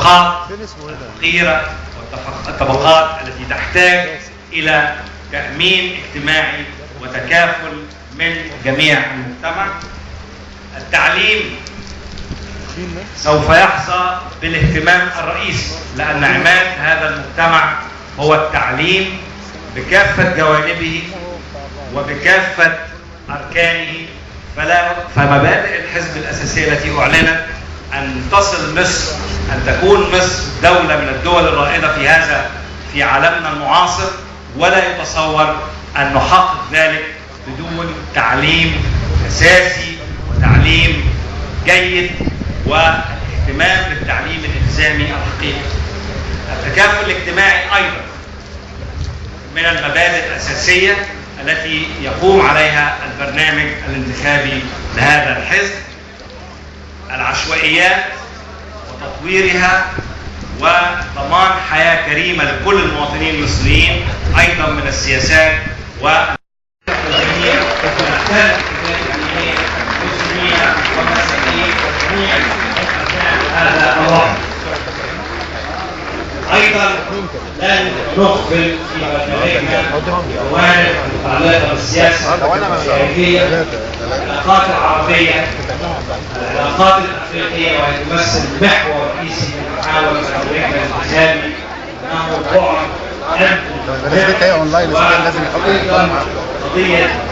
الطبقات الفقيرة والطبقات التي تحتاج إلى تأمين اجتماعي وتكافل من جميع المجتمع. التعليم سوف يحظى بالاهتمام الرئيسي، لأن عماد هذا المجتمع هو التعليم بكافة جوانبه وبكافة أركانه. فمبادئ الحزب الأساسية التي أعلنت أن تصل مصر، أن تكون مصر دولة من الدول الرائدة في عالمنا المعاصر، ولا يتصور أن نحقق ذلك بدون تعليم أساسي وتعليم جيد واهتمام بالتعليم الإلزامي الحقيقي. التكافل الاجتماعي أيضا من المبادئ الأساسية التي يقوم عليها البرنامج الانتخابي لهذا الحزب. العشوائيات وتطويرها وضمان حياة كريمة لكل المواطنين المصريين أيضا من السياسات أيضا لن نغفل في برنامجنا جوانب متعلقة بالسياسة الخارجية، العلاقات العربية، العلاقات الأفريقية، وهي تمثل محور رئيسي من محاور برنامجنا الانتخابي، أنه بعد أمن وأيضا قضية